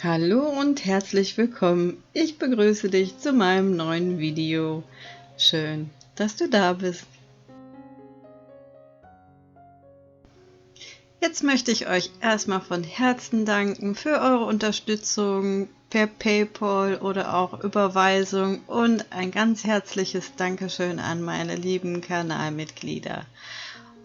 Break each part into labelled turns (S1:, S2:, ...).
S1: Hallo und herzlich willkommen. Ich begrüße dich zu meinem neuen Video. Schön, dass du da bist. Jetzt möchte ich euch erstmal von Herzen danken für eure Unterstützung per PayPal oder auch Überweisung und ein ganz herzliches Dankeschön an meine lieben Kanalmitglieder.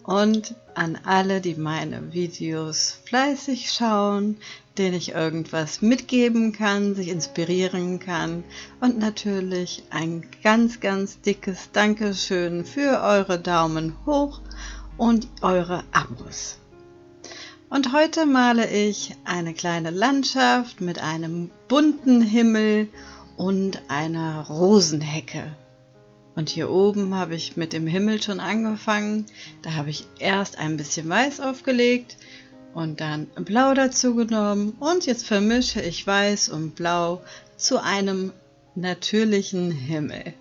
S1: Und an alle, die meine Videos fleißig schauen, denen ich irgendwas mitgeben kann, sich inspirieren kann. Und natürlich ein ganz, ganz dickes Dankeschön für eure Daumen hoch und eure Abos. Und heute male ich eine kleine Landschaft mit einem bunten Himmel und einer Rosenhecke. Und hier oben habe ich mit dem Himmel schon angefangen. Da habe ich erst ein bisschen Weiß aufgelegt und dann Blau dazu genommen. Und jetzt vermische ich Weiß und Blau zu einem natürlichen Himmel.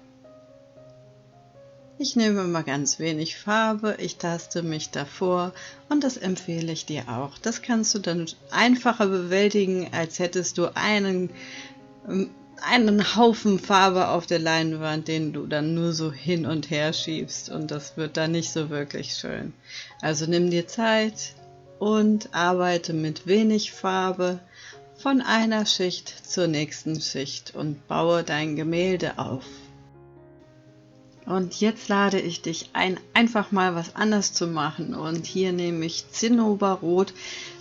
S1: Ich nehme immer ganz wenig Farbe, ich taste mich davor und das empfehle ich dir auch. Das kannst du dann einfacher bewältigen, als hättest du einen Haufen Farbe auf der Leinwand, den du dann nur so hin und her schiebst, und das wird dann nicht so wirklich schön. Also nimm dir Zeit und arbeite mit wenig Farbe von einer Schicht zur nächsten Schicht und baue dein Gemälde auf. Und jetzt lade ich dich ein, einfach mal was anders zu machen, und hier nehme ich Zinnoberrot.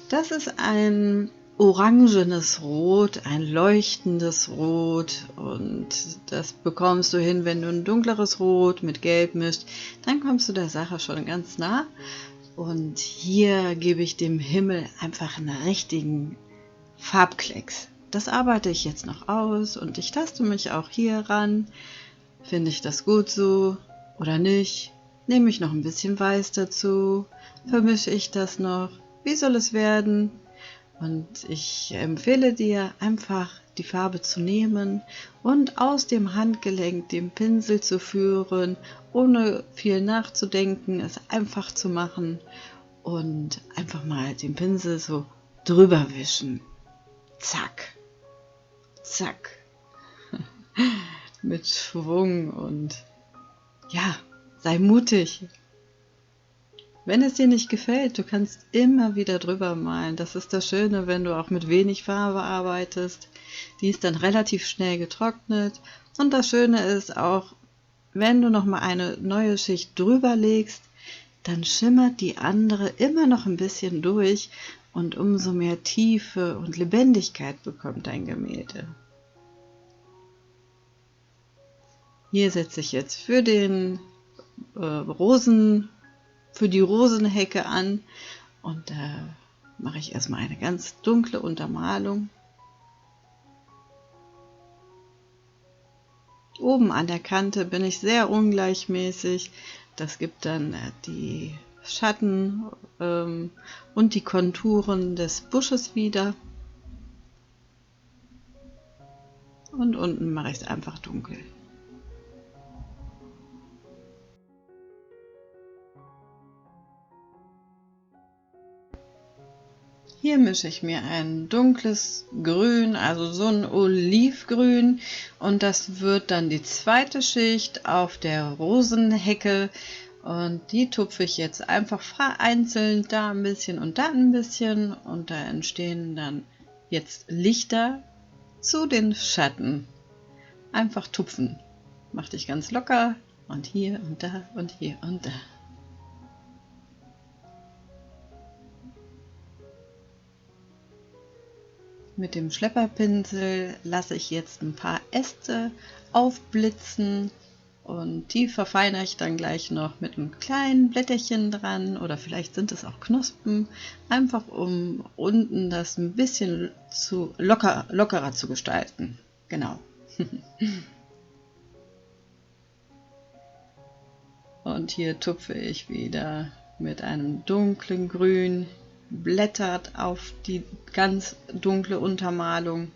S1: Das ist ein orangenes Rot, ein leuchtendes Rot, und das bekommst du hin, wenn du ein dunkleres Rot mit Gelb mischt, dann kommst du der Sache schon ganz nah. Und hier gebe ich dem Himmel einfach einen richtigen Farbklecks. Das arbeite ich jetzt noch aus und ich taste mich auch hier ran. Finde ich das gut so oder nicht? Nehme ich noch ein bisschen Weiß dazu? Vermische ich das noch? Wie soll es werden? Und ich empfehle dir, einfach die Farbe zu nehmen und aus dem Handgelenk den Pinsel zu führen, ohne viel nachzudenken, es einfach zu machen und einfach mal den Pinsel so drüber wischen. Zack, zack, mit Schwung, und ja, sei mutig. Wenn es dir nicht gefällt, du kannst immer wieder drüber malen. Das ist das Schöne, wenn du auch mit wenig Farbe arbeitest. Die ist dann relativ schnell getrocknet. Und das Schöne ist auch, wenn du noch mal eine neue Schicht drüber legst, dann schimmert die andere immer noch ein bisschen durch und umso mehr Tiefe und Lebendigkeit bekommt dein Gemälde. Hier setze ich jetzt für den für die Rosenhecke an, und da mache ich erstmal eine ganz dunkle Untermalung. Oben an der Kante bin ich sehr ungleichmäßig, das gibt dann die Schatten und die Konturen des Busches wieder. Und unten mache ich es einfach dunkel. Hier mische ich mir ein dunkles Grün, also so ein Olivgrün, und das wird dann die zweite Schicht auf der Rosenhecke, und die tupfe ich jetzt einfach vereinzelt, da ein bisschen und da ein bisschen, und da entstehen dann jetzt Lichter zu den Schatten. Einfach tupfen. Mach dich ganz locker, und hier und da und hier und da. Mit dem Schlepperpinsel lasse ich jetzt ein paar Äste aufblitzen, und die verfeinere ich dann gleich noch mit einem kleinen Blätterchen dran, oder vielleicht sind es auch Knospen, einfach um unten das ein bisschen lockerer zu gestalten. Genau. Und hier tupfe ich wieder mit einem dunklen Grün, blättert auf die ganz dunkle Untermalung.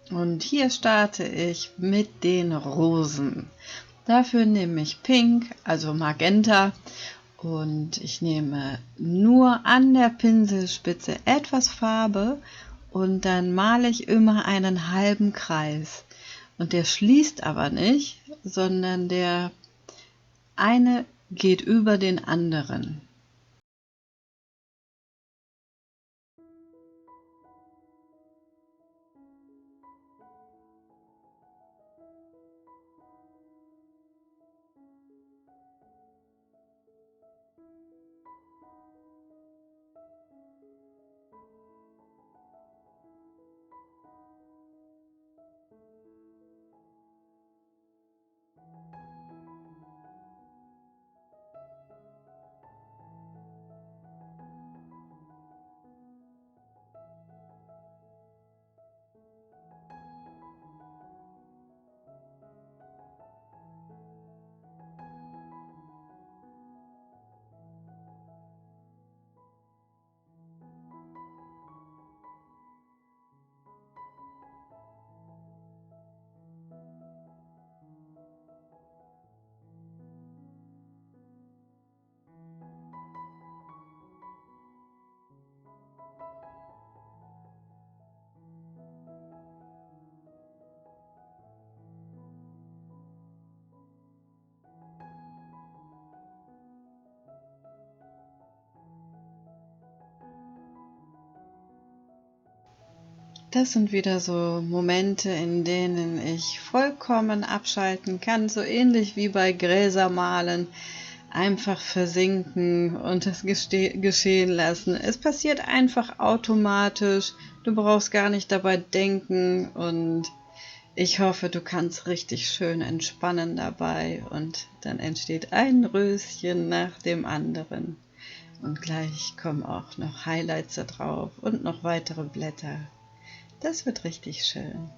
S1: Und hier starte ich mit den Rosen. Dafür nehme ich Pink, also Magenta, und ich nehme nur an der Pinselspitze etwas Farbe und dann male ich immer einen halben Kreis. Und der schließt aber nicht, sondern der eine geht über den anderen. Das sind wieder so Momente, in denen ich vollkommen abschalten kann, so ähnlich wie bei Gräsermalen, einfach versinken und es geschehen lassen. Es passiert einfach automatisch, du brauchst gar nicht dabei denken und ich hoffe, du kannst richtig schön entspannen dabei und dann entsteht ein Röschen nach dem anderen. Und gleich kommen auch noch Highlights da drauf und noch weitere Blätter. Das wird richtig schön.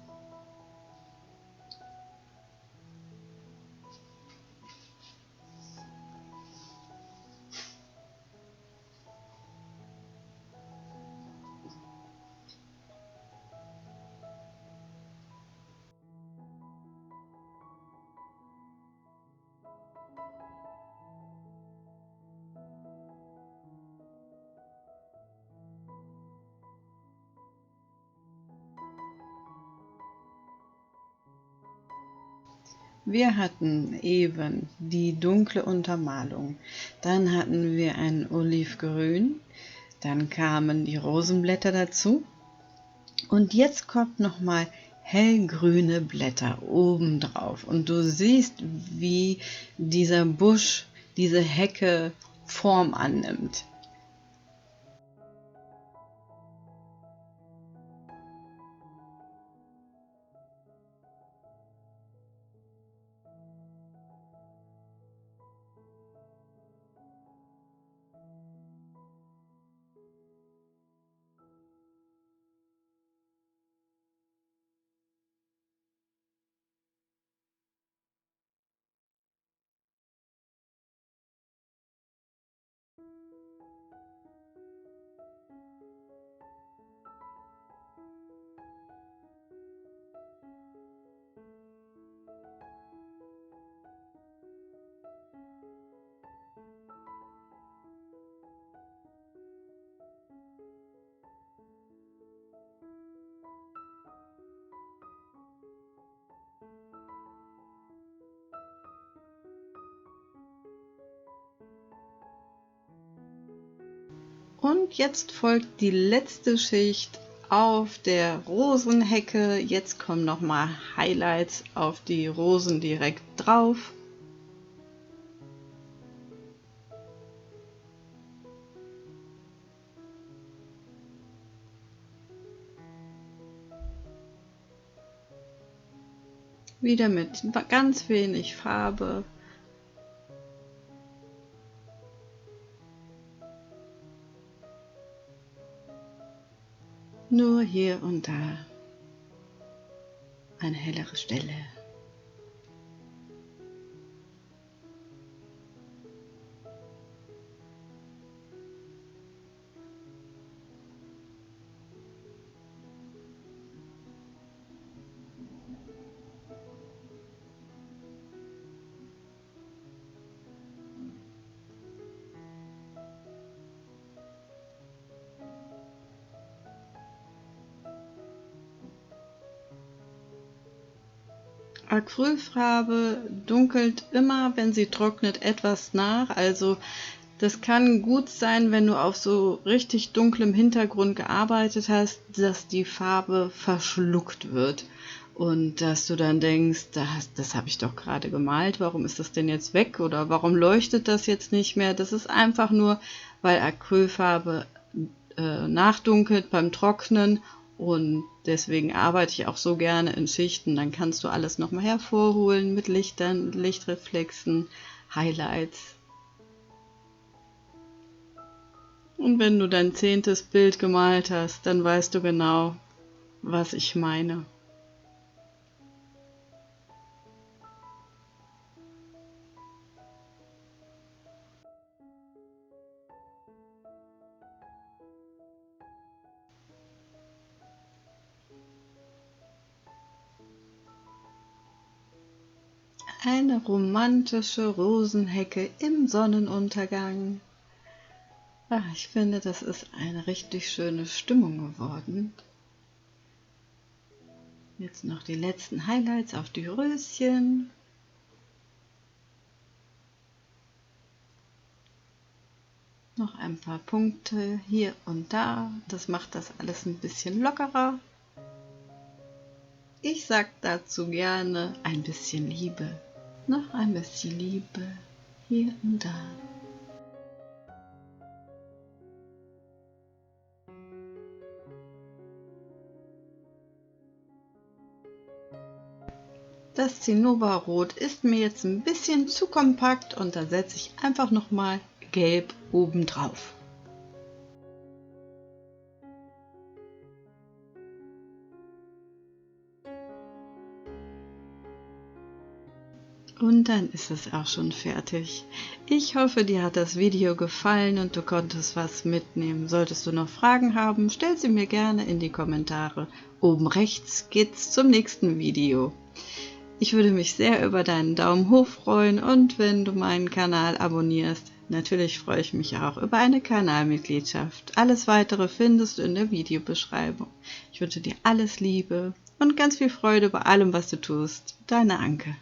S1: Wir hatten eben die dunkle Untermalung, dann hatten wir ein Olivgrün, dann kamen die Rosenblätter dazu und jetzt kommt nochmal hellgrüne Blätter obendrauf und du siehst, wie dieser Busch, diese Hecke Form annimmt. Und jetzt folgt die letzte Schicht auf der Rosenhecke. Jetzt kommen nochmal Highlights auf die Rosen direkt drauf. Wieder mit ganz wenig Farbe. Nur hier und da eine hellere Stelle. Acrylfarbe dunkelt immer, wenn sie trocknet, etwas nach. Also das kann gut sein, wenn du auf so richtig dunklem Hintergrund gearbeitet hast, dass die Farbe verschluckt wird. Und dass du dann denkst, das habe ich doch gerade gemalt, warum ist das denn jetzt weg oder warum leuchtet das jetzt nicht mehr? Das ist einfach nur, weil Acrylfarbe nachdunkelt beim Trocknen und deswegen arbeite ich auch so gerne in Schichten. Dann kannst du alles nochmal hervorholen mit Lichtern, Lichtreflexen, Highlights. Und wenn du dein 10. Bild gemalt hast, dann weißt du genau, was ich meine. Eine romantische Rosenhecke im Sonnenuntergang. Ach, ich finde, das ist eine richtig schöne Stimmung geworden. Jetzt noch die letzten Highlights auf die Röschen. Noch ein paar Punkte hier und da. Das macht das alles ein bisschen lockerer. Ich sag dazu gerne ein bisschen Liebe. Noch ein bisschen Liebe hier und da. Das Zinnoberrot ist mir jetzt ein bisschen zu kompakt und da setze ich einfach nochmal Gelb oben drauf. Und dann ist es auch schon fertig. Ich hoffe, dir hat das Video gefallen und du konntest was mitnehmen. Solltest du noch Fragen haben, stell sie mir gerne in die Kommentare. Oben rechts geht's zum nächsten Video. Ich würde mich sehr über deinen Daumen hoch freuen und wenn du meinen Kanal abonnierst. Natürlich freue ich mich auch über eine Kanalmitgliedschaft. Alles Weitere findest du in der Videobeschreibung. Ich wünsche dir alles Liebe und ganz viel Freude bei allem, was du tust. Deine Anke.